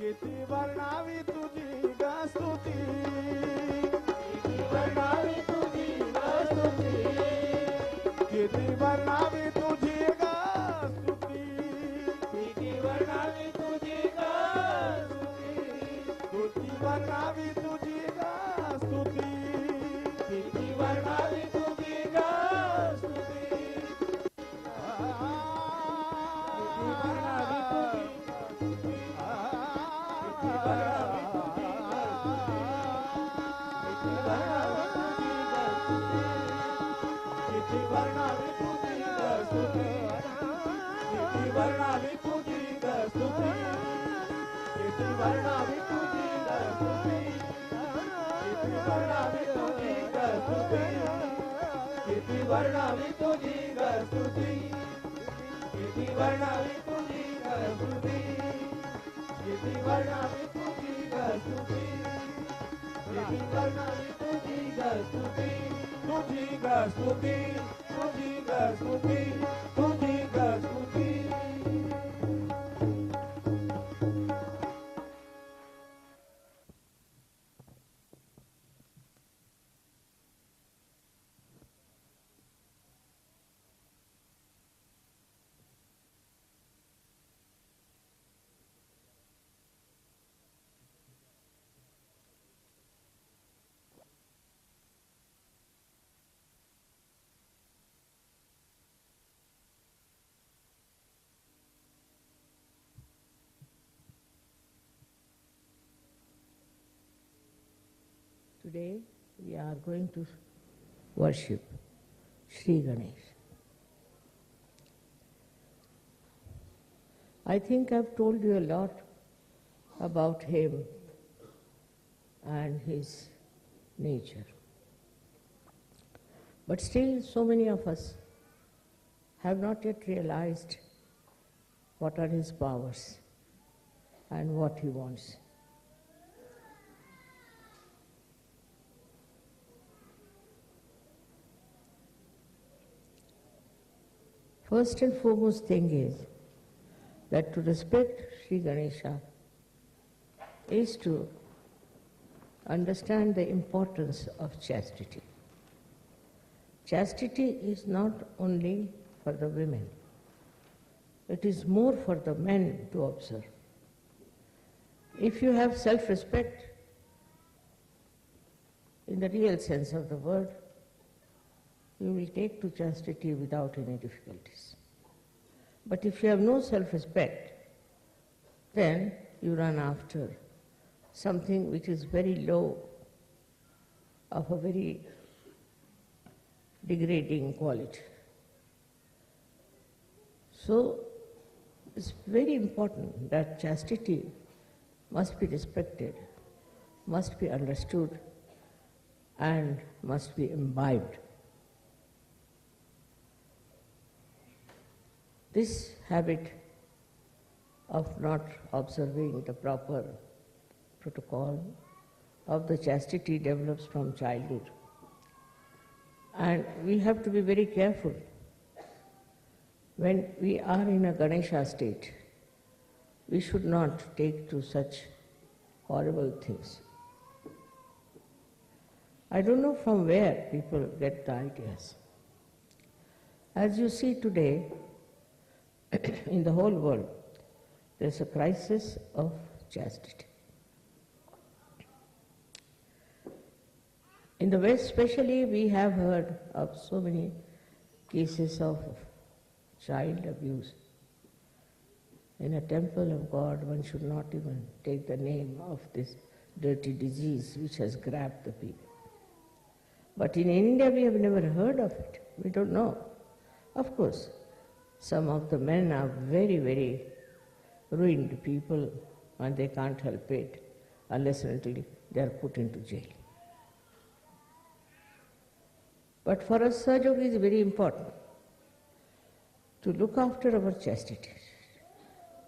किती वर्णावी तुझी ग स्तुती, किती वर्णावी तुझी ग स्तुती, किती वर्णावी तुझी ग स्तुती, किती वर्णावी तुझी ग स्तुती, किती वर्णावी तुझी ग स्तुती, किती वर्णावी तुझी ग स्तुती, किती वर्णावी तुझी वर्णावी तुझी ग स्तुती, किती वर्णावी तुझी ग स्तुती, किती वर्णावी तुझी ग स्तुती, किती वर्णावी तुझी ग स्तुती, किती वर्णावी तुझी ग स्तुती, किती वर्णावी तुझी ग स्तुती, किती वर्णावी तुझी ग स्तुती, तुझी ग स्तुती, तुझी ग स्तुती, तुझी ग स्तुती. Today we are going to worship Shri Ganesha. I think I've told you a lot about him and his nature. But still so many of us have not yet realized what are his powers and what he wants. First and foremost thing is that to respect Shri Ganesha is to understand the importance of chastity. Chastity is not only for the women, it is more for the men to observe. If you have self-respect in the real sense of the word, you will take to chastity without any difficulties. But if you have no self-respect, then you run after something which is very low, of a very degrading quality. So it's very important that chastity must be respected, must be understood, and must be imbibed. This habit of not observing the proper protocol of the chastity develops from childhood. And we have to be very careful when we are in a Ganesha state. We should not take to such horrible things. I don't know from where people get the ideas. As you see today, in the whole world, there's a crisis of chastity. In the West especially, we have heard of so many cases of child abuse. In a temple of God, one should not even take the name of this dirty disease which has grabbed the people. But in India, we have never heard of it. We don't know. Of course, some of the men are very, very ruined people and they can't help it unless and until they are put into jail. But for us, Sajog is very important to look after our chastity.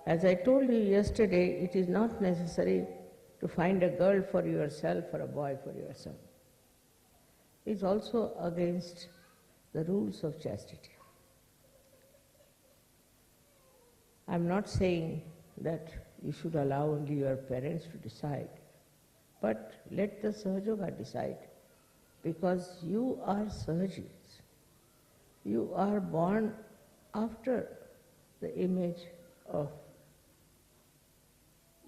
As I told you yesterday, it is not necessary to find a girl for yourself or a boy for yourself. It's also against the rules of chastity. I'm not saying that you should allow only your parents to decide. But let the Sahajoga decide, because you are Sahajis. You are born after the image of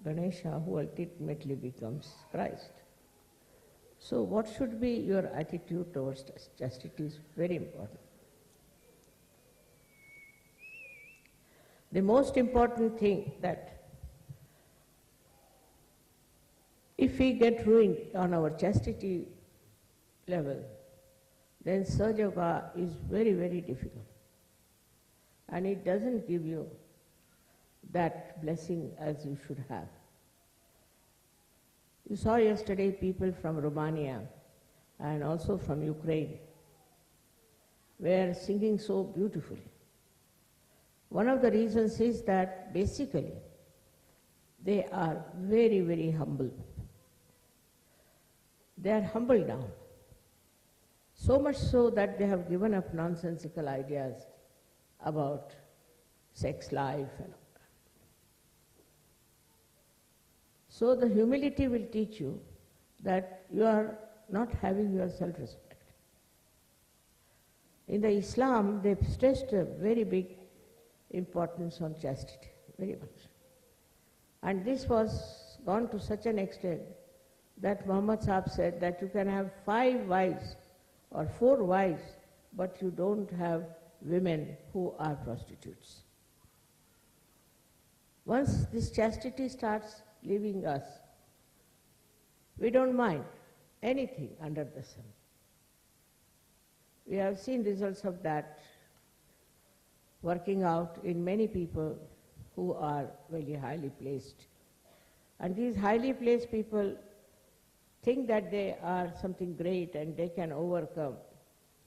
Ganesha, who ultimately becomes Christ. So what should be your attitude towards chastity is very important. The most important thing that if we get ruined on our chastity level, then Sahaja is very, very difficult. And it doesn't give you that blessing as you should have. You saw yesterday people from Romania and also from Ukraine were singing so beautifully. One of the reasons is that basically they are very, very humble. They are humbled down. So much so that they have given up nonsensical ideas about sex life and all that. So the humility will teach you that you are not having your self-respect. In the Islam, they stressed a very big importance on chastity, very much. And this was gone to such an extent that Muhammad Sahib said that you can have 5 wives or 4 wives, but you don't have women who are prostitutes. Once this chastity starts leaving us, we don't mind anything under the sun. We have seen results of that working out in many people who are very highly placed. And these highly placed people think that they are something great and they can overcome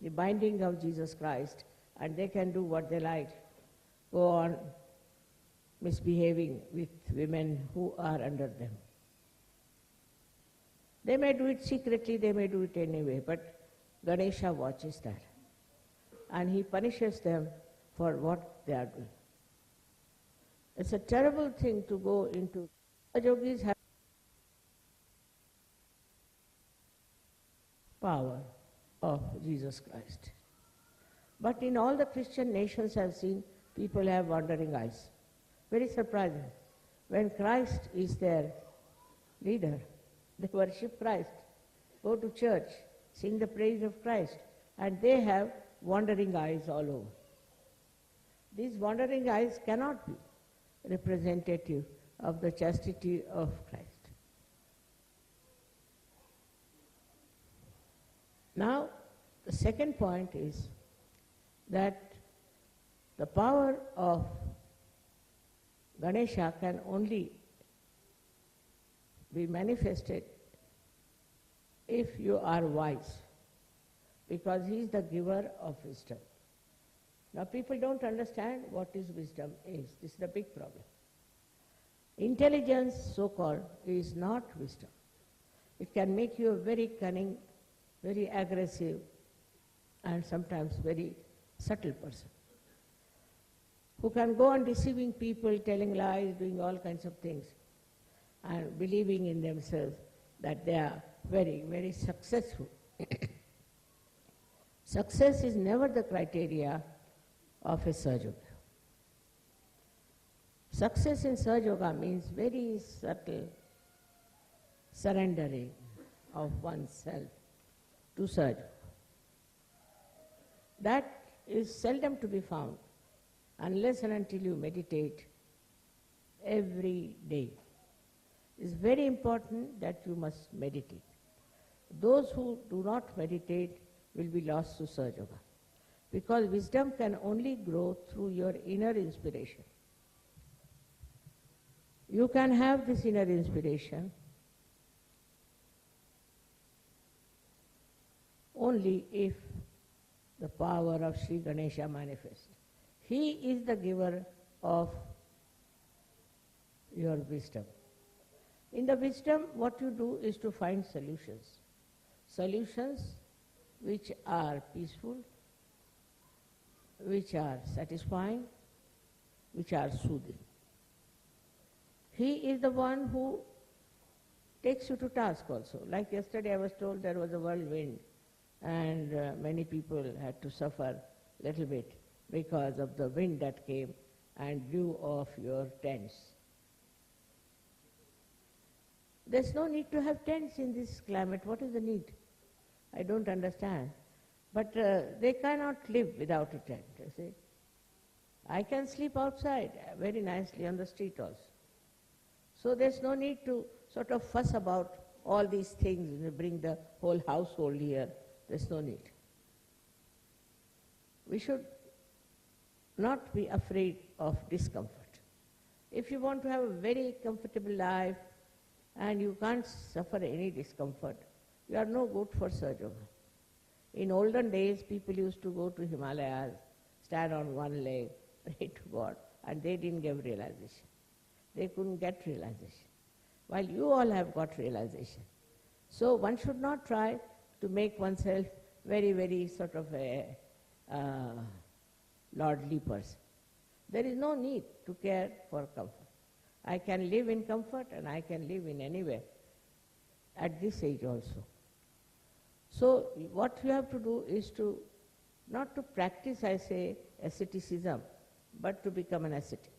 the binding of Jesus Christ and they can do what they like, go on misbehaving with women who are under them. They may do it secretly, they may do it anyway, but Ganesha watches that and he punishes them for what they are doing. It's a terrible thing to go into. Yogis have power of Jesus Christ. But in all the Christian nations I've seen, people have wandering eyes. Very surprising. When Christ is their leader, they worship Christ, go to church, sing the praise of Christ, and they have wandering eyes all over. These wandering eyes cannot be representative of the chastity of Christ. Now, the second point is that the power of Ganesha can only be manifested if you are wise, because he is the giver of wisdom. Now people don't understand what is wisdom is. This is the big problem. Intelligence, so-called, is not wisdom. It can make you a very cunning, very aggressive, and sometimes very subtle person, who can go on deceiving people, telling lies, doing all kinds of things, and believing in themselves that they are very, very successful. Success is never the criteria of a Sahaja. Success in Sahaja Yoga means very subtle surrendering of oneself to Sahaja. That is seldom to be found unless and until you meditate every day. It's very important that you must meditate. Those who do not meditate will be lost to Sahaja Yoga, because wisdom can only grow through your inner inspiration. You can have this inner inspiration only if the power of Shri Ganesha manifests. He is the giver of your wisdom. In the wisdom, what you do is to find solutions. Solutions which are peaceful, which are satisfying, which are soothing. He is the one who takes you to task also. Like yesterday I was told there was a whirlwind and many people had to suffer a little bit because of the wind that came and blew off your tents. There's no need to have tents in this climate. What is the need? I don't understand. But they cannot live without a tent, you see. I can sleep outside very nicely on the street also. So there's no need to sort of fuss about all these things, bring the whole household here. There's no need. We should not be afraid of discomfort. If you want to have a very comfortable life and you can't suffer any discomfort, you are no good for Sahaja Yoga. In olden days, people used to go to Himalayas, stand on one leg, pray to God, and they didn't get realization. They couldn't get realization. While you all have got realization. So one should not try to make oneself very, very sort of a lordly person. There is no need to care for comfort. I can live in comfort and I can live in anywhere at this age also. So what you have to do is to, not to practice, I say, asceticism, but to become an ascetic.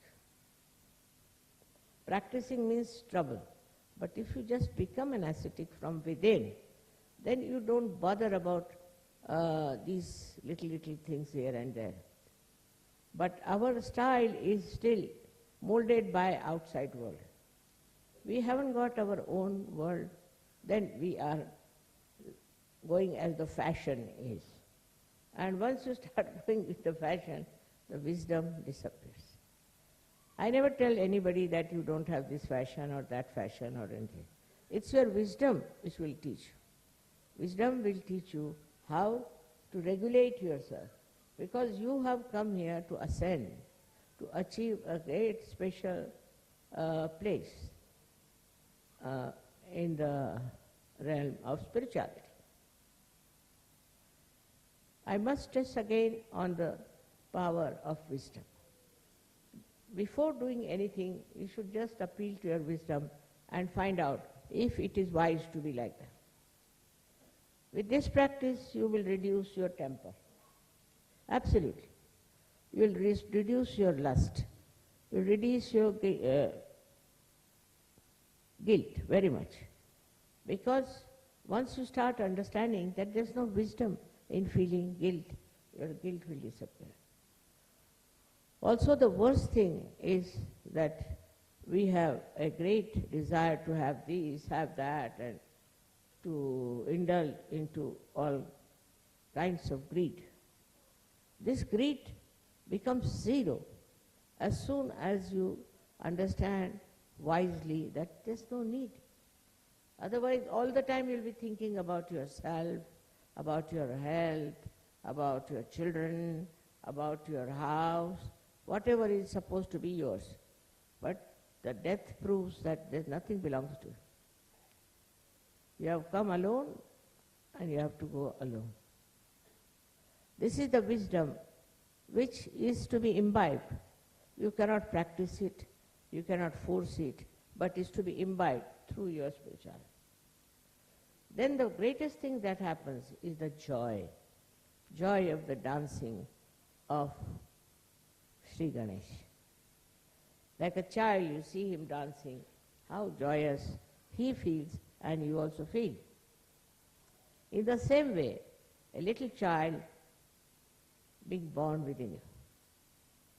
Practicing means trouble. But if you just become an ascetic from within, then you don't bother about these little things here and there. But our style is still molded by outside world. We haven't got our own world, then we are going as the fashion is. And once you start going with the fashion, the wisdom disappears. I never tell anybody that you don't have this fashion or that fashion or anything. It's your wisdom which will teach you. Wisdom will teach you how to regulate yourself, because you have come here to ascend, to achieve a great special place in the realm of spirituality. I must stress again on the power of wisdom. Before doing anything, you should just appeal to your wisdom and find out if it is wise to be like that. With this practice, you will reduce your temper. Absolutely. You will reduce your lust. You will reduce your guilt very much. Because once you start understanding that there's no wisdom in feeling guilt, your guilt will disappear. Also, the worst thing is that we have a great desire to have this, have that, and to indulge into all kinds of greed. This greed becomes zero as soon as you understand wisely that there's no need. Otherwise, all the time you'll be thinking about yourself, about your health, about your children, about your house, whatever is supposed to be yours. But the death proves that there's nothing belongs to you. You have come alone and you have to go alone. This is the wisdom which is to be imbibed. You cannot practice it, you cannot force it, but is to be imbibed through your spirituality. Then the greatest thing that happens is the joy of the dancing of Shri Ganesha. Like a child, you see him dancing, how joyous he feels and you also feel. In the same way, a little child being born within you,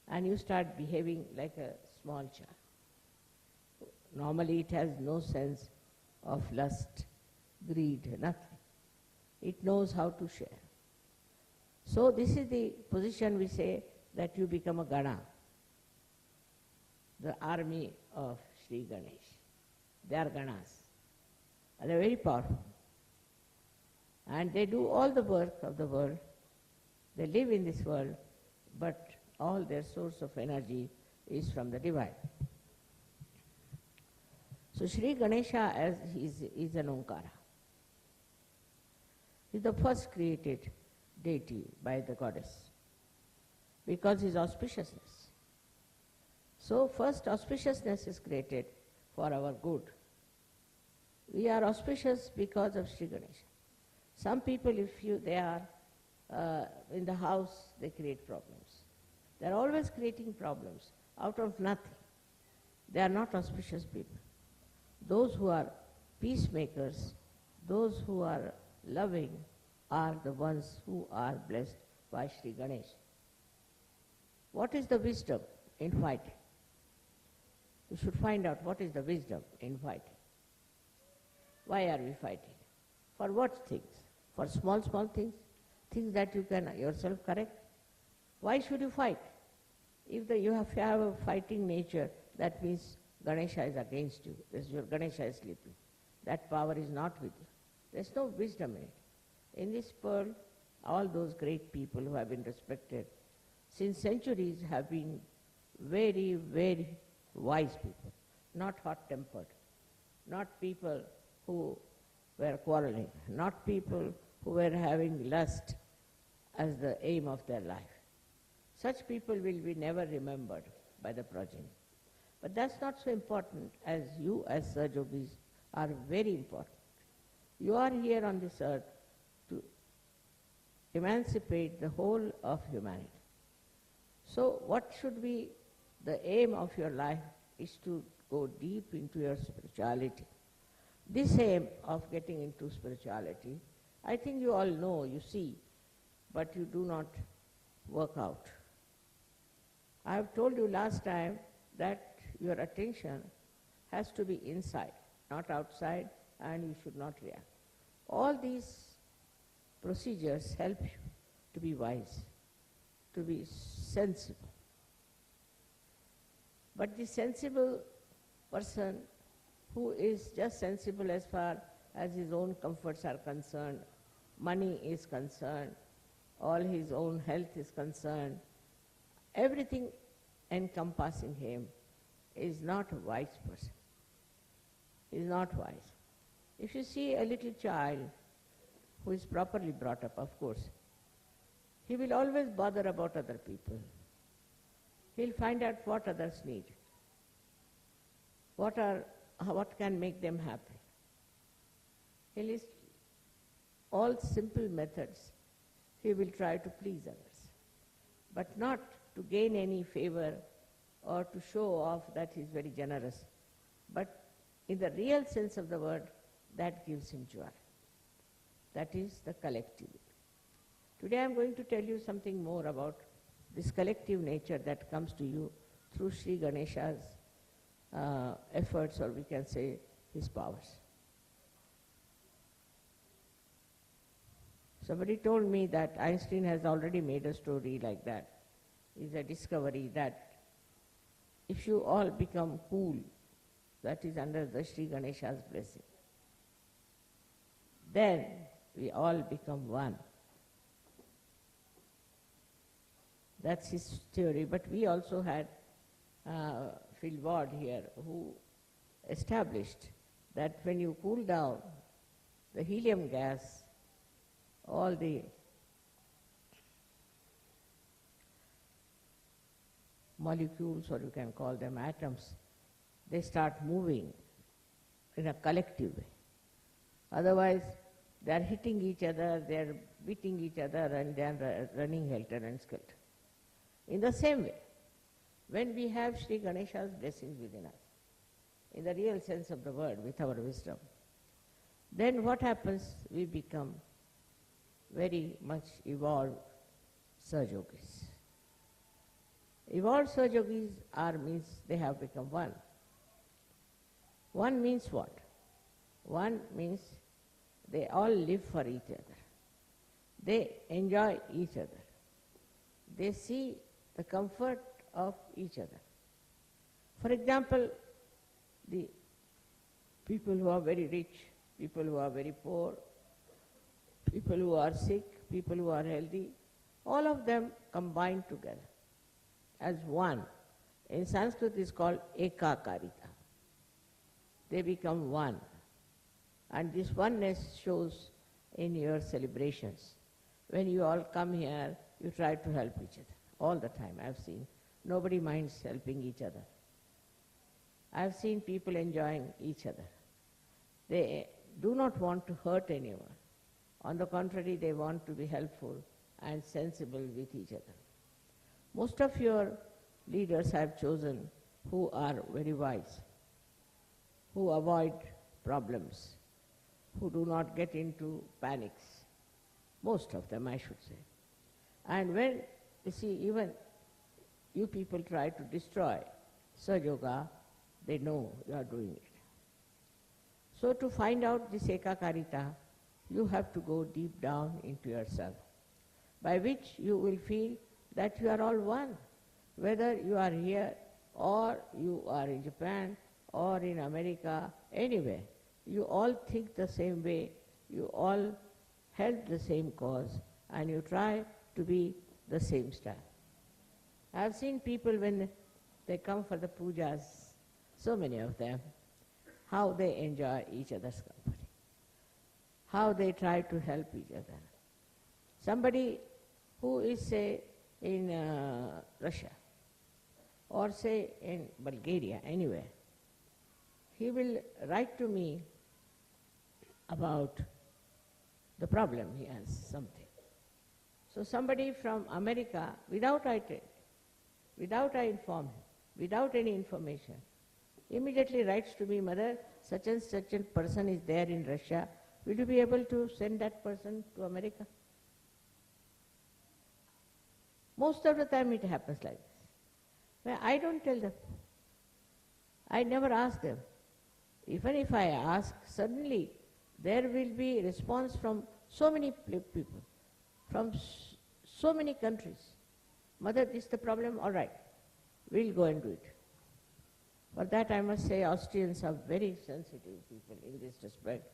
and you start behaving like a small child. Normally it has no sense of lust, greed, nothing. It knows how to share. So this is the position we say that you become a Gana, the army of Shri Ganesh. They are Ganas. And they are very powerful. And they do all the work of the world. They live in this world, but all their source of energy is from the divine. So Shri Ganesha is an Omkara. He is the first created deity by the goddess because his auspiciousness. So first auspiciousness is created for our good. We are auspicious because of Shri Ganesha. Some people, they are in the house, they create problems. They are always creating problems out of nothing. They are not auspicious people. Those who are peacemakers, those who are loving, are the ones who are blessed by Shri Ganesha. What is the wisdom in fighting? We should find out what is the wisdom in fighting. Why are we fighting? For what things? For small, small things? Things that you can yourself correct? Why should you fight? If you have a fighting nature, that means Ganesha is against you. Your Ganesha is sleeping. That power is not with you. There's no wisdom in it. In this world, all those great people who have been respected since centuries have been very, very wise people, not hot-tempered, not people who were quarreling, not people who were having lust as the aim of their life. Such people will be never remembered by the progeny. But that's not so important as you as Sahajogis are very important. You are here on this earth to emancipate the whole of humanity. So what should be the aim of your life is to go deep into your spirituality. This aim of getting into spirituality, I think you all know, you see, but you do not work out. I have told you last time that your attention has to be inside, not outside, and you should not react. All these procedures help you to be wise, to be sensible. But the sensible person who is just sensible as far as his own comforts are concerned, money is concerned, all his own health is concerned, everything encompassing him is not a wise person. He is not wise. If you see a little child who is properly brought up, of course, he will always bother about other people. He'll find out what others need, what can make them happy. He'll list all simple methods. He will try to please others, but not to gain any favor or to show off that he's very generous. But in the real sense of the word, that gives him joy. That is the collective. Today I'm going to tell you something more about this collective nature that comes to you through Shri Ganesha's efforts, or we can say his powers. Somebody told me that Einstein has already made a story like that. It's a discovery that if you all become cool, that is under the Shri Ganesha's blessing, then we all become one. That's his theory. But we also had Phil Ward here, who established that when you cool down the helium gas, all the molecules, or you can call them atoms, they start moving in a collective way. Otherwise, they are hitting each other, they are beating each other, and they are running helter and skelter. In the same way, when we have Shri Ganesha's blessings within us, in the real sense of the word, with our wisdom, then what happens? We become very much evolved Sahajogis. Evolved Sahajogis means they have become one. One means what? One means they all live for each other. They enjoy each other. They see the comfort of each other. For example, the people who are very rich, people who are very poor, people who are sick, people who are healthy, all of them combine together as one. In Sanskrit it is called ekakarita. They become one. And this oneness shows in your celebrations. When you all come here, you try to help each other. All the time, I've seen. Nobody minds helping each other. I've seen people enjoying each other. They do not want to hurt anyone. On the contrary, they want to be helpful and sensible with each other. Most of your leaders have chosen who are very wise, who avoid problems, who do not get into panics. Most of them, I should say. And when, you see, even you people try to destroy Sahaja, they know you are doing it. So to find out this ekakarita, you have to go deep down into yourself, by which you will feel that you are all one. Whether you are here or you are in Japan or in America, anywhere, you all think the same way, you all help the same cause, and you try to be the same style. I have seen people when they come for the pujas, so many of them, how they enjoy each other's company, how they try to help each other. Somebody who is, say, in Russia, or say in Bulgaria, anywhere, he will write to me about the problem, he has something. So somebody from America, without I inform him, without any information, immediately writes to me, Mother, such and such a person is there in Russia, will you be able to send that person to America? Most of the time it happens like this. Well, I don't tell them. I never ask them. Even if I ask, suddenly there will be response from so many people, from so many countries. Mother, this is the problem, all right, we'll go and do it. For that I must say Austrians are very sensitive people in this respect.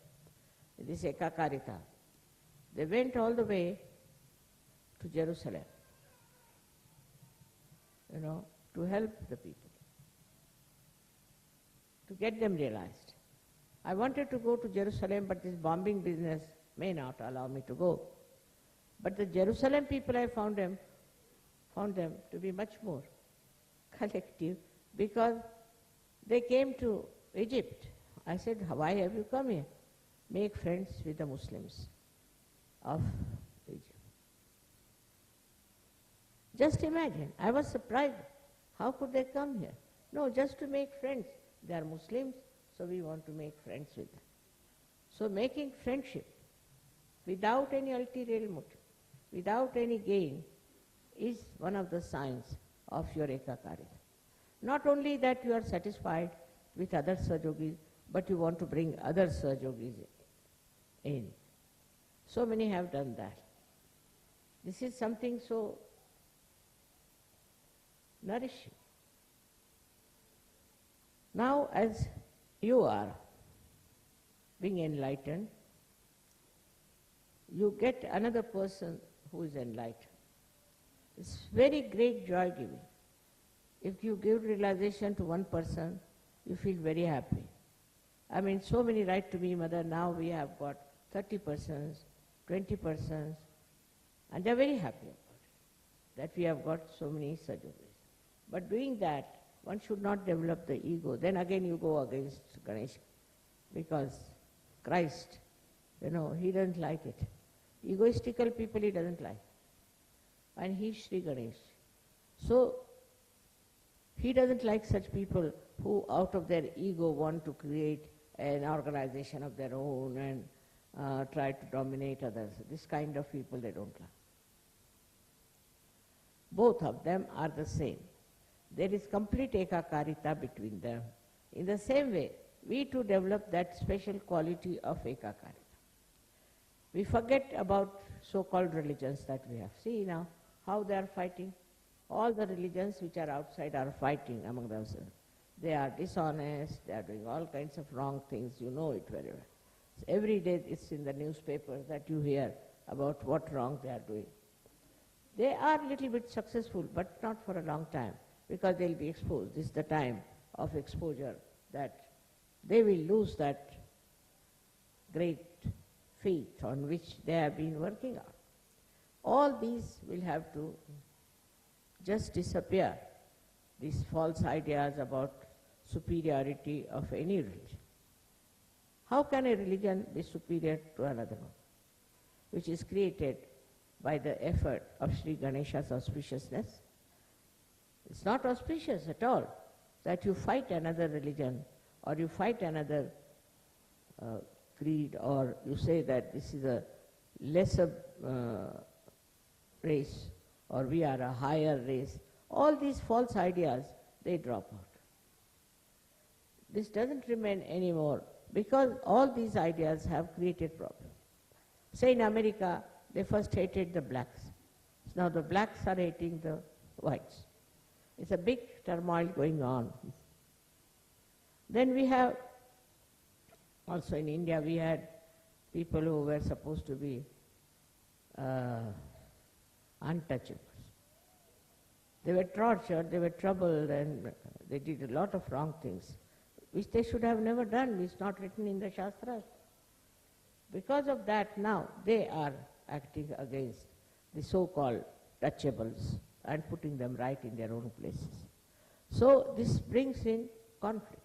This ekakarita. They went all the way to Jerusalem, to help the people, to get them realized. I wanted to go to Jerusalem, but this bombing business may not allow me to go. But the Jerusalem people, I found them to be much more collective, because they came to Egypt. I said, why have you come here? Make friends with the Muslims of Egypt. Just imagine, I was surprised. How could they come here? No, just to make friends. They are Muslims, so we want to make friends with them. So making friendship without any ulterior motive, without any gain, is one of the signs of your ekakarita. Not only that you are satisfied with other Sahajogis, but you want to bring other Sahajogis in. So many have done that. This is something so nourishing. Now, as you are being enlightened, you get another person who is enlightened. It's very great joy giving. If you give realization to one person, you feel very happy. I mean, so many write to me, Mother, now we have got 30 persons, 20 persons, and they're very happy about it, that we have got so many Sahajogis. But doing that, one should not develop the ego. Then again you go against Ganesha, because Christ, he doesn't like it. Egoistical people he doesn't like. And he's Shri Ganesha. So he doesn't like such people who out of their ego want to create an organization of their own and try to dominate others. This kind of people they don't like. Both of them are the same. There is complete ekakarita between them. In the same way, we too develop that special quality of ekakarita. We forget about so-called religions that we have. See now how they are fighting. All the religions which are outside are fighting among themselves. They are dishonest, they are doing all kinds of wrong things, you know it very well. So every day it's in the newspapers that you hear about what wrong they are doing. They are a little bit successful, but not for a long time, because they'll be exposed. This is the time of exposure that they will lose that great faith on which they have been working on. All these will have to just disappear, these false ideas about superiority of any religion. How can a religion be superior to another one, which is created by the effort of Shri Ganesha's auspiciousness? It's not auspicious at all that you fight another religion or you fight another creed, or you say that this is a lesser race or we are a higher race. All these false ideas, they drop out. This doesn't remain anymore because all these ideas have created problems. Say in America, they first hated the blacks. Now the blacks are hating the whites. It's a big turmoil going on. Then we have, also in India, we had people who were supposed to be untouchables. They were tortured, they were troubled, and they did a lot of wrong things, which they should have never done. It's not written in the Shastras. Because of that, now they are acting against the so-called touchables and putting them right in their own places. So this brings in conflict.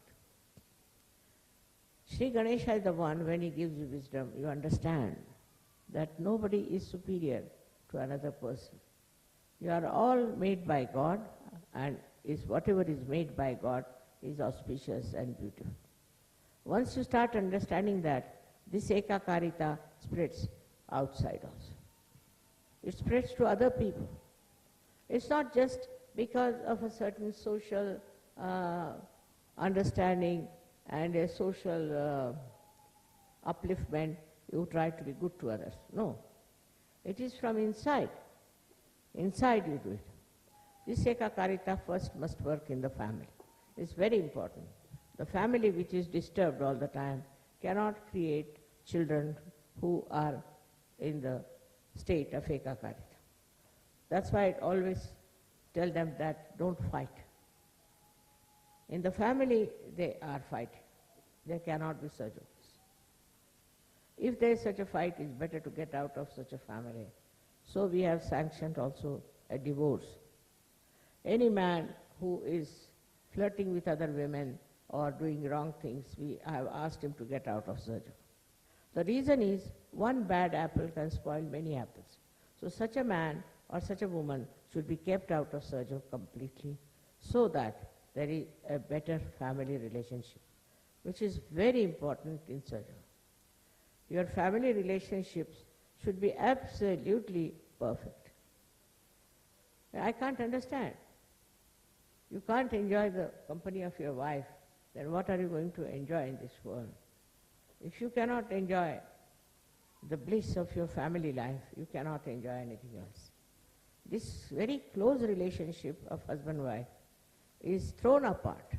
Shri Ganesha is the one, when he gives you wisdom, you understand that nobody is superior to another person. You are all made by God, and whatever is made by God is auspicious and beautiful. Once you start understanding that, this ekakarita spreads outside also. It spreads to other people. It's not just because of a certain social understanding and a social upliftment you try to be good to others. No. It is from inside. Inside you do it. This ekakarita first must work in the family. It's very important. The family which is disturbed all the time cannot create children who are in the state of ekakarita. That's why I always tell them that don't fight. In the family, they are fighting. There cannot be such a thing. If there is such a fight, it's better to get out of such a family. So we have sanctioned also a divorce. Any man who is flirting with other women or doing wrong things, we have asked him to get out of Saja. The reason is, one bad apple can spoil many apples. So such a man or such a woman should be kept out of Saja completely, so that there is a better family relationship, which is very important in Saja. Your family relationships should be absolutely perfect. I can't understand. You can't enjoy the company of your wife, then what are you going to enjoy in this world? If you cannot enjoy the bliss of your family life, you cannot enjoy anything else. This very close relationship of husband-wife is thrown apart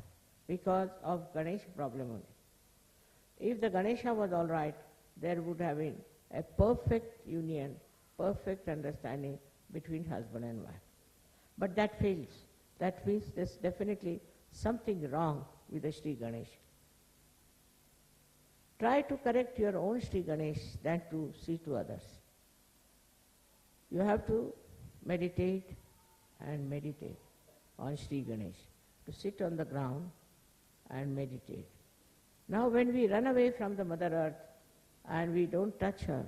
because of Ganesha problem only. If the Ganesha was all right, there would have been a perfect union, perfect understanding between husband and wife. But that fails. That means there's definitely something wrong with the Shri Ganesha. Try to correct your own Shri Ganesh than to see to others. You have to meditate and meditate on Shri Ganesh, to sit on the ground and meditate. Now when we run away from the Mother Earth and we don't touch her,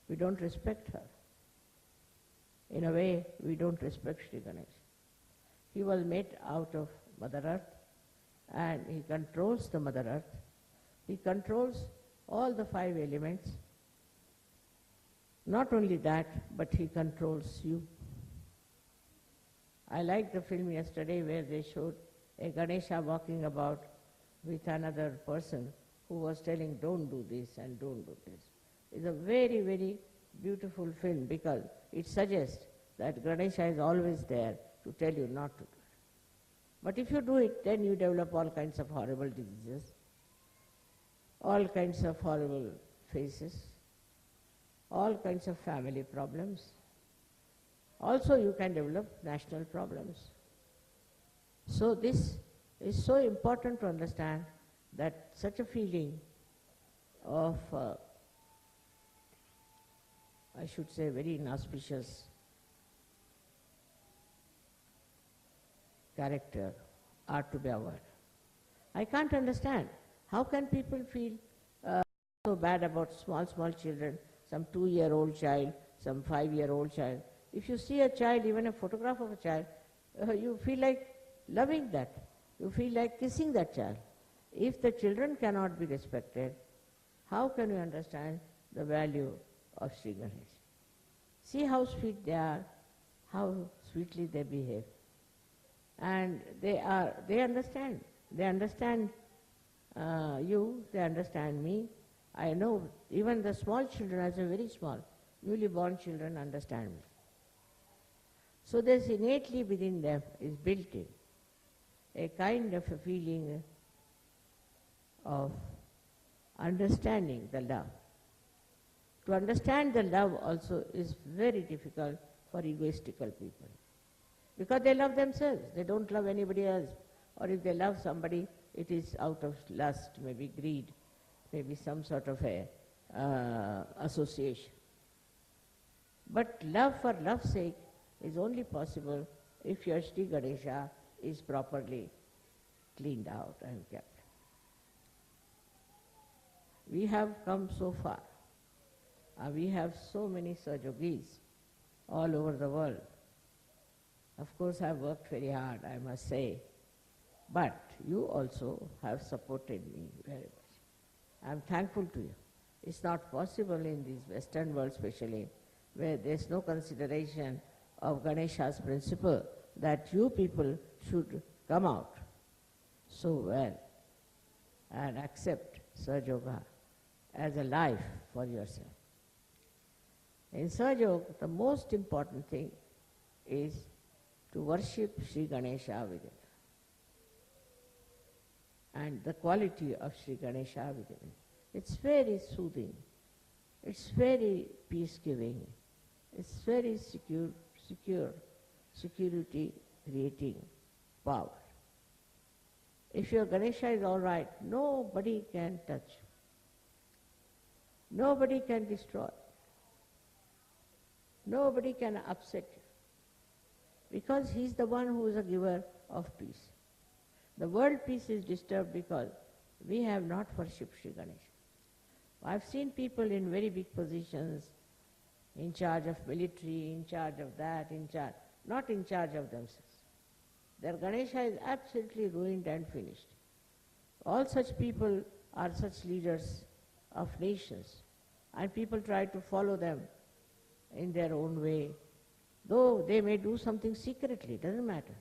we don't respect her. In a way, we don't respect Shri Ganesh. He was made out of Mother Earth and he controls the Mother Earth. He controls all the 5 elements. Not only that, but he controls you. I liked the film yesterday where they showed a Ganesha walking about with another person who was telling, don't do this and don't do this. It's a very, very beautiful film because it suggests that Ganesha is always there to tell you not to do it. But if you do it, then you develop all kinds of horrible diseases, all kinds of horrible faces, all kinds of family problems. Also you can develop national problems. So this is so important to understand that such a feeling of, I should say, very inauspicious character are to be avoided. I can't understand. How can people feel so bad about small children, some 2-year-old child, some 5-year-old child? If you see a child, even a photograph of a child, you feel like loving that. You feel like kissing that child. If the children cannot be respected, how can you understand the value of Shri Ganesha? See how sweet they are, how sweetly they behave. And they understand. They understand you, they understand me. I know even the small children, as a very small, newly born children understand me. So there's innately within them, is built in, a kind of a feeling of understanding the love. To understand the love also is very difficult for egoistical people, because they love themselves, they don't love anybody else. Or if they love somebody, it is out of lust, maybe greed, maybe some sort of a association. But love for love's sake is only possible if your Shri Ganesha is properly cleaned out and kept. We have come so far. We have so many Sahajogis all over the world. Of course, I have worked very hard, I must say. But you also have supported me very much. I am thankful to you. It's not possible in this Western world especially, where there's no consideration of Ganesha's principle that you people should come out so well and accept Sahajoga as a life for yourself. In Sahajoga, the most important thing is to worship Shri Ganesha within, and the quality of Shri Ganesha within. It's very soothing, it's very peace-giving, it's very security creating power. If your Ganesha is all right, nobody can touch, nobody can destroy, nobody can upset you, because he's the one who is a giver of peace. The world peace is disturbed because we have not worshipped Shri Ganesha. I've seen people in very big positions, in charge of military, in charge of that, not in charge of themselves. Their Ganesha is absolutely ruined and finished. All such people are such leaders of nations, and people try to follow them in their own way. Though they may do something secretly, doesn't matter.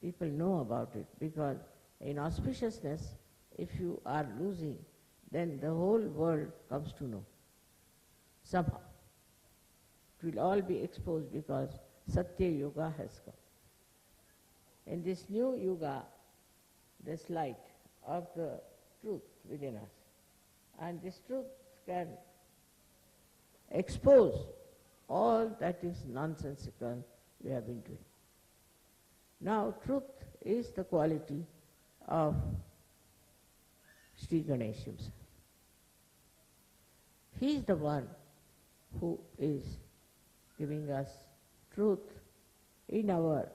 People know about it, because in auspiciousness, if you are losing, then the whole world comes to know. Somehow. It will all be exposed because Satya Yuga has come. In this new Yuga, this light of the truth within us, and this truth can expose all that is nonsensical we have been doing. Now, truth is the quality of Shri Ganesha himself. He is the one who is giving us truth in our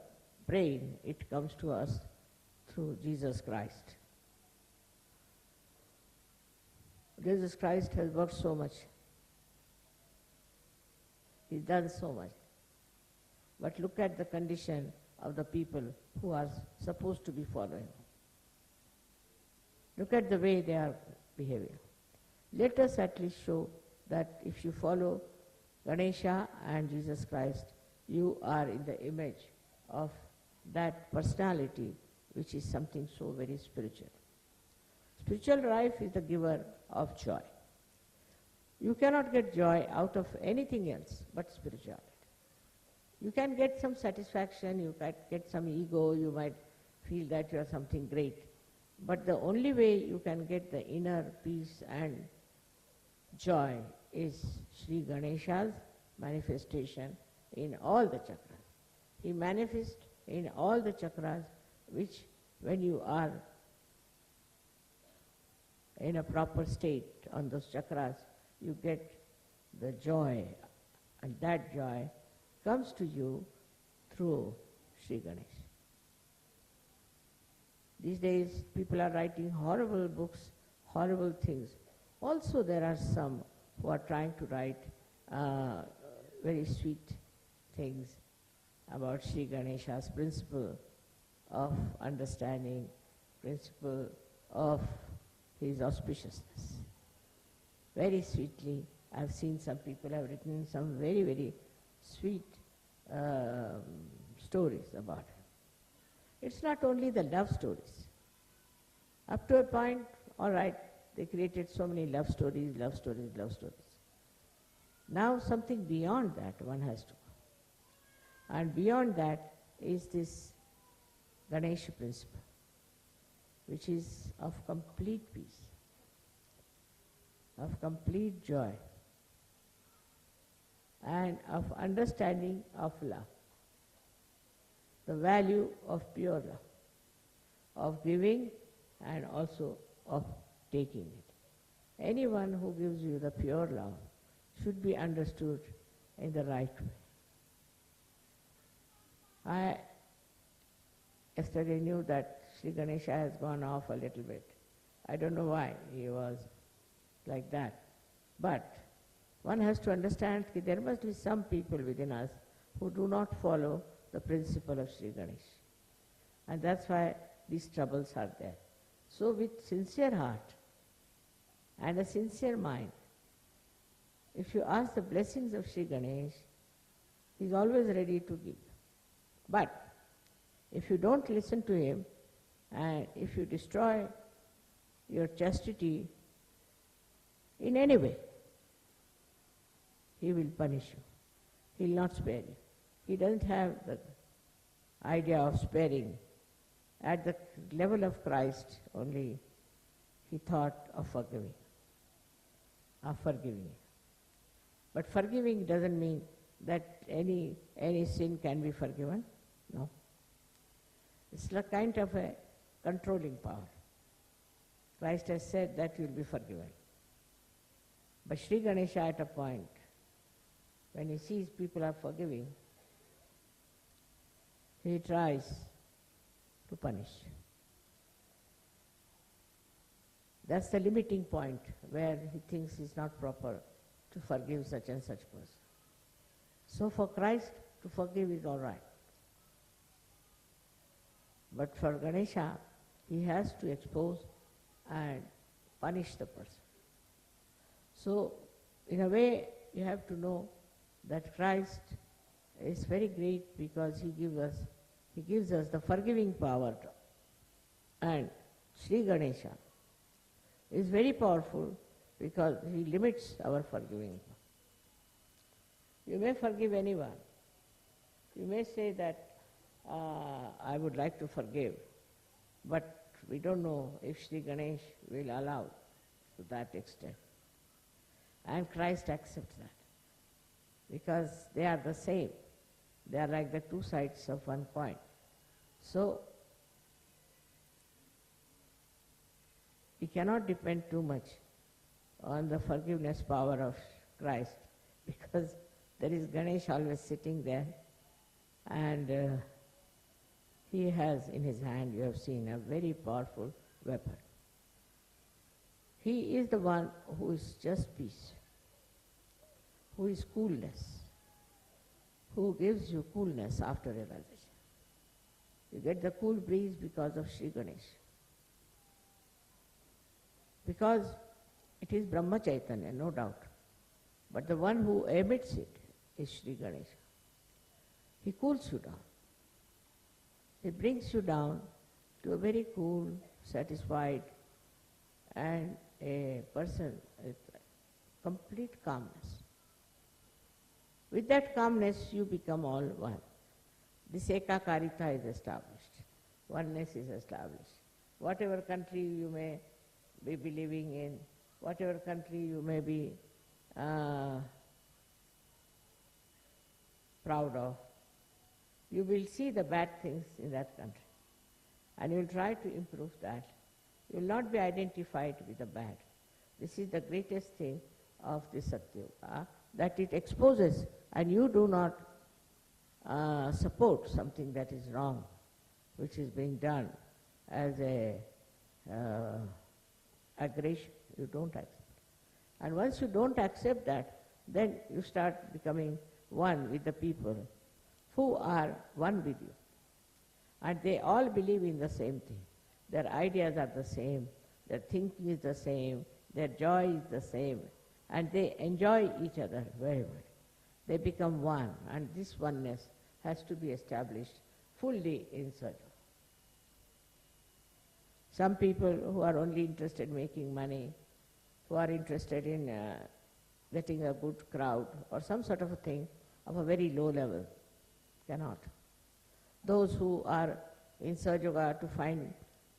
brain. It comes to us through Jesus Christ. Jesus Christ has worked so much. He's done so much. But look at the condition of the people who are supposed to be following. Look at the way they are behaving. Let us at least show that if you follow Ganesha and Jesus Christ, you are in the image of that personality which is something so very spiritual. Spiritual life is the giver of joy. You cannot get joy out of anything else but spirituality. You can get some satisfaction, you might get some ego, you might feel that you are something great. But the only way you can get the inner peace and joy is Shri Ganesha's manifestation in all the chakras. He manifests in all the chakras, which when you are in a proper state on those chakras, you get the joy, and that joy comes to you through Shri Ganesha. These days people are writing horrible books, horrible things. Also there are some who are trying to write very sweet things about Shri Ganesha's principle of understanding, principle of his auspiciousness. Very sweetly, I've seen some people have written some very, very sweet stories about him. It's not only the love stories. Up to a point, all right, they created so many love stories, love stories, love stories. Now something beyond that one has to go. And beyond that is this Ganesha principle, which is of complete peace, of complete joy, and of understanding of love, the value of pure love, of giving and also of taking it. Anyone who gives you the pure love should be understood in the right way. I yesterday knew that Shri Ganesha has gone off a little bit. I don't know why he was like that. But one has to understand that there must be some people within us who do not follow the principle of Shri Ganesha. And that's why these troubles are there. So with sincere heart and a sincere mind, if you ask the blessings of Shri Ganesha, he is always ready to give. But if you don't listen to him, and if you destroy your chastity in any way, he will punish you. He will not spare you. He doesn't have the idea of sparing. At the level of Christ only he thought of forgiving. But forgiving doesn't mean that any sin can be forgiven. No. It's a kind of a controlling power. Christ has said that you will be forgiven. But Shri Ganesha at a point, when he sees people are forgiving, he tries to punish. That's the limiting point where he thinks it's not proper to forgive such and such person. So for Christ, to forgive is all right. But for Ganesha, he has to expose and punish the person. So, in a way, you have to know that Christ is very great because he gives us the forgiving power. And Shri Ganesha is very powerful because he limits our forgiving power. You may forgive anyone. You may say that I would like to forgive, but we don't know if Shri Ganesh will allow to that extent. And Christ accepts that because they are the same. They are like the two sides of one coin. So, we cannot depend too much on the forgiveness power of Christ because there is Ganesh always sitting there and he has in his hand, you have seen, a very powerful weapon. He is the one who is just peace, who is coolness, who gives you coolness after realization. You get the cool breeze because of Shri Ganesha. Because it is Brahma Chaitanya, no doubt. But the one who emits it is Shri Ganesha. He cools you down. He brings you down to a very cool, satisfied, and a person with complete calmness. With that calmness, you become all one. This ekakarita is established. Oneness is established. Whatever country you may be believing in, whatever country you may be proud of, you will see the bad things in that country. And you will try to improve that. You will not be identified with the bad. This is the greatest thing of this Satyuga, that it exposes and you do not support something that is wrong, which is being done as a aggression. You don't accept. And once you don't accept that, then you start becoming one with the people who are one with you. And they all believe in the same thing. Their ideas are the same, their thinking is the same, their joy is the same, and they enjoy each other very well. They become one, and this oneness has to be established fully in Saja. Some people who are only interested in making money, who are interested in getting a good crowd or some sort of a thing of a very low level, cannot. Those who are in Sahaja to find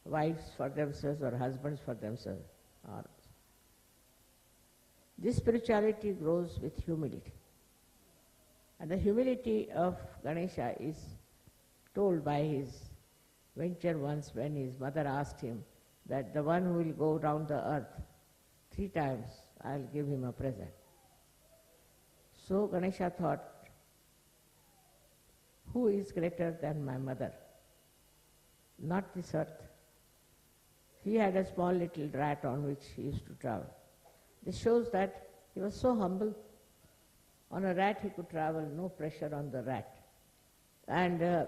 wives for themselves or husbands for themselves are. This spirituality grows with humility. And the humility of Ganesha is told by his venture once when his mother asked him that the one who will go round the earth 3 times, I'll give him a present. So Ganesha thought, who is greater than my mother? Not this earth. He had a small little rat on which he used to travel. This shows that he was so humble. On a rat he could travel, no pressure on the rat. And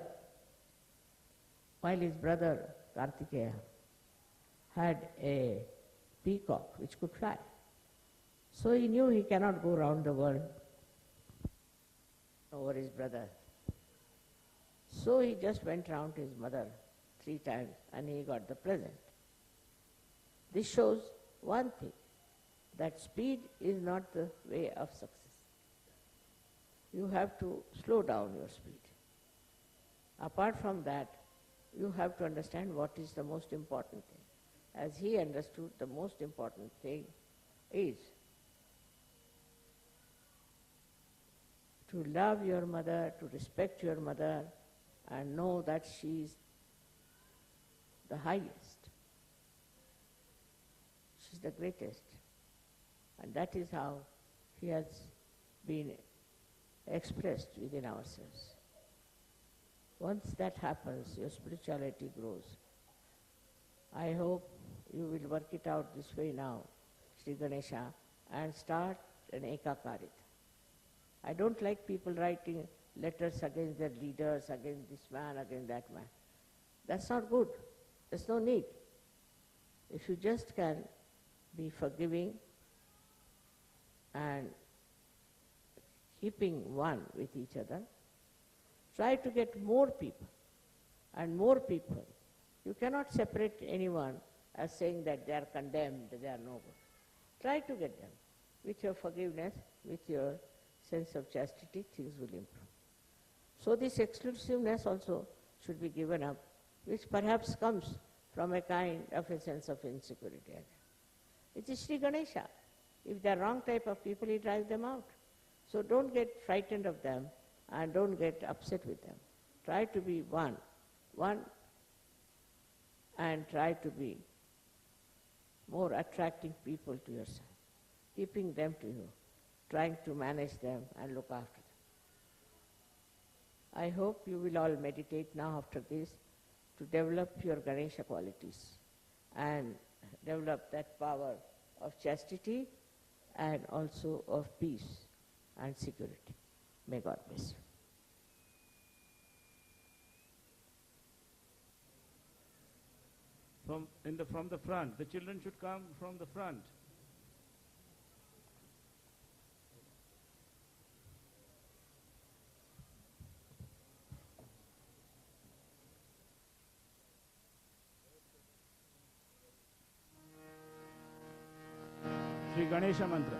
while his brother Kartikeya had a peacock which could fly. So he knew he cannot go round the world over his brother. So he just went round his mother 3 times and he got the present. This shows one thing, that speed is not the way of success. You have to slow down your speed. Apart from that, you have to understand what is the most important thing. As he understood, the most important thing is to love your mother, to respect your mother, and know that she is the highest. She is the greatest. And that is how he has been expressed within ourselves. Once that happens, your spirituality grows. I hope you will work it out this way now, Shri Ganesha, and start an Ekakarita. I don't like people writing letters against their leaders, against this man, against that man. That's not good. There's no need. If you just can be forgiving and keeping one with each other, try to get more people and more people. You cannot separate anyone as saying that they are condemned, they are no good. Try to get them. With your forgiveness, with your sense of chastity, things will improve. So this exclusiveness also should be given up, which perhaps comes from a kind of a sense of insecurity. It is Shri Ganesha. If they are wrong type of people, he drives them out. So don't get frightened of them and don't get upset with them. Try to be one, and try to be more attracting people to yourself, keeping them to you, trying to manage them and look after them. I hope you will all meditate now after this to develop your Ganesha qualities and develop that power of chastity and also of peace and security. May God bless you. From the front, the children should come from the front. Shri Ganesha Mantra.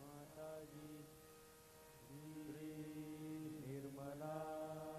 Mataji, Shri Nirmala.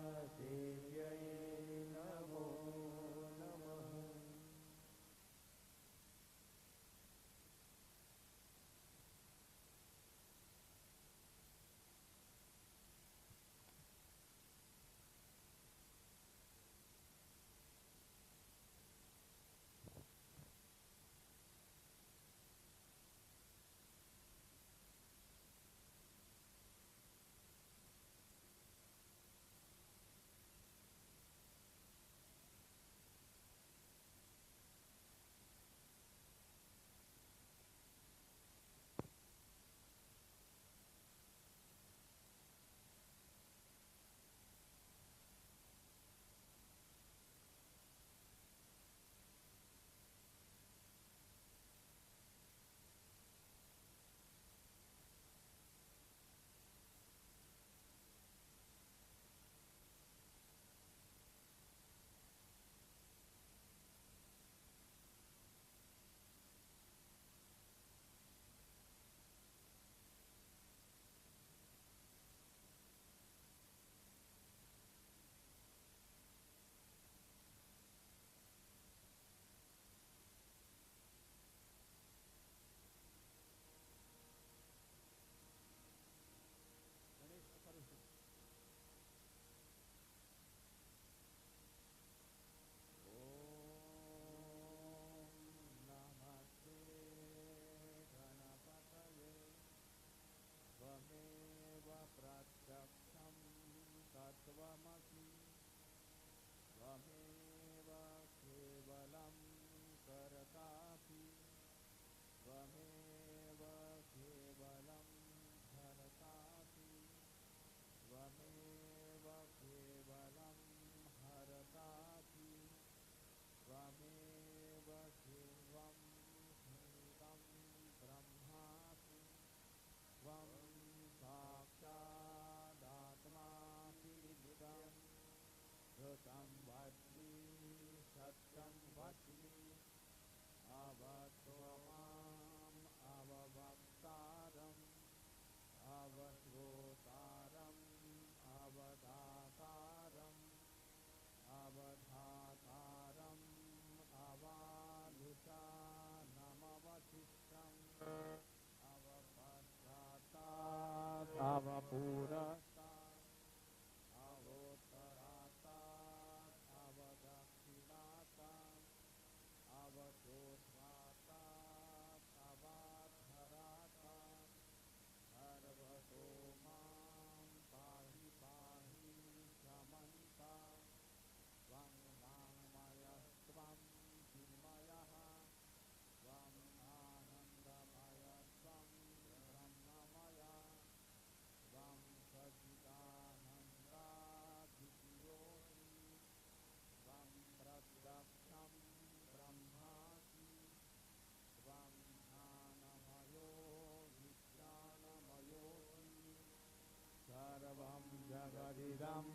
जगदिदं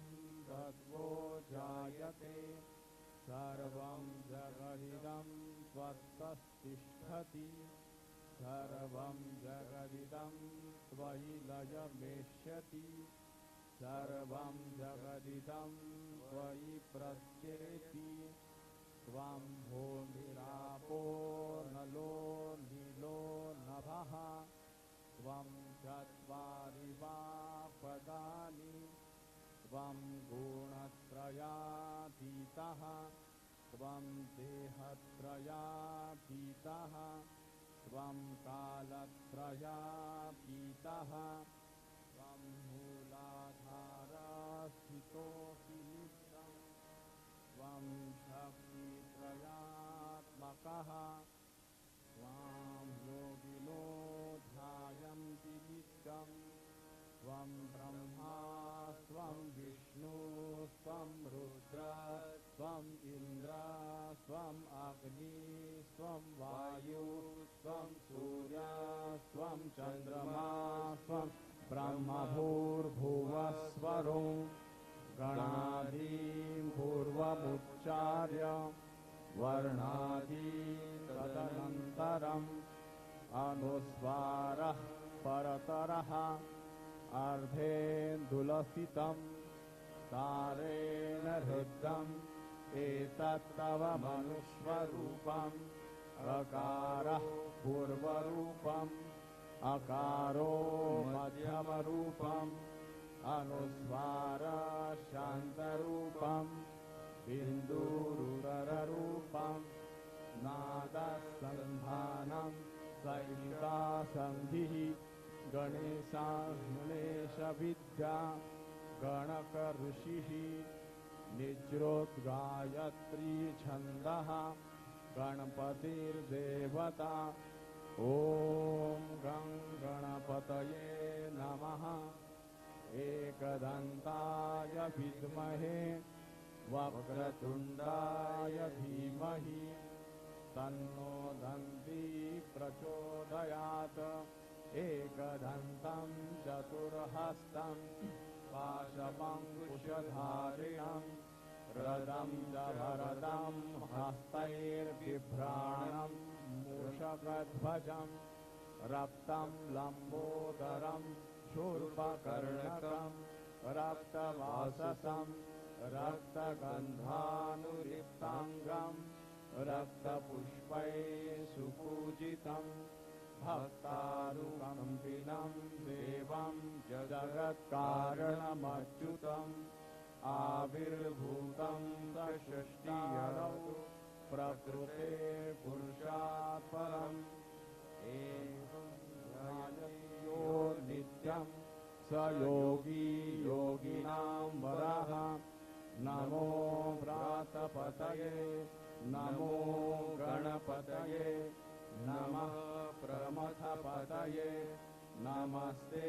तद्वो जायते सर्वं जगदिदं त्वत्तस्तिष्ठति सर्वं जगदिदं त्वयि लयमेष्यति सर्वं जगदिदं त्वयि प्रत्येति त्वं भूमिरापो नलो नीलो नभः त्वं चत्वारि वा पदानि त्वं गुणत्रयातीतः त्वं देहत्रयातीतः त्वं कालत्रयातीतः त्वं मूलाधारस्थितोऽसि नित्यं त्वं शक्तित्रयात्मकः त्वां योगिनो ध्यायन्ति नित्यं त्वं ब्रह्मा त्वं विष्णु त्वं रुद्र त्वं इन्द्र त्वं अग्नि त्वं वायु त्वं सूर्य त्वं चन्द्रमा त्वं ब्रह्मभूर्भुवस्वरो गणादीं पूर्वमुच्चार्य वर्णादि तदनन्तरम् अनुस्वारः परतरः अर्धेन्दुलसितं तारेण हृदम् एतत्तव मनुष्वरूपम् अकारः पूर्वरूपम् अकारो मध्यमरूपम् अनुस्वारः शान्तरूपम् बिन्दुरुदररूपम् नादसन्धानं सैषा सन्धिः गणेशविद्या गणकऋषिः निज्रोद्गायत्री छन्दः गणपतिर्देवता ॐ गं गणपतये नमः एकदन्ताय विद्महे वक्रतुण्डाय धीमहि तन्नो दन्ती प्रचोदयात् एकदन्तं चतुर्हस्तं पाशमङ्कुशधारिणं रदं च वरदं हस्तैर्बिभ्राणं मूषकध्वजं रक्तं लम्बोदरं शूर्पकर्णकं रक्तवाससं रक्तगन्धानुलिप्ताङ्गं रक्तपुष्पैः सुपूजितं भक्तानुकम्पिनं देवं जगत्कारणमच्युतम् आविर्भूतं दशष्टियरौ प्रकृते पुरुषात् परम् एवं ध्यायो नित्यं स योगी योगिनां वरः नमो व्रातपतये नमो गणपतये नमः प्रमथपतये नमस्ते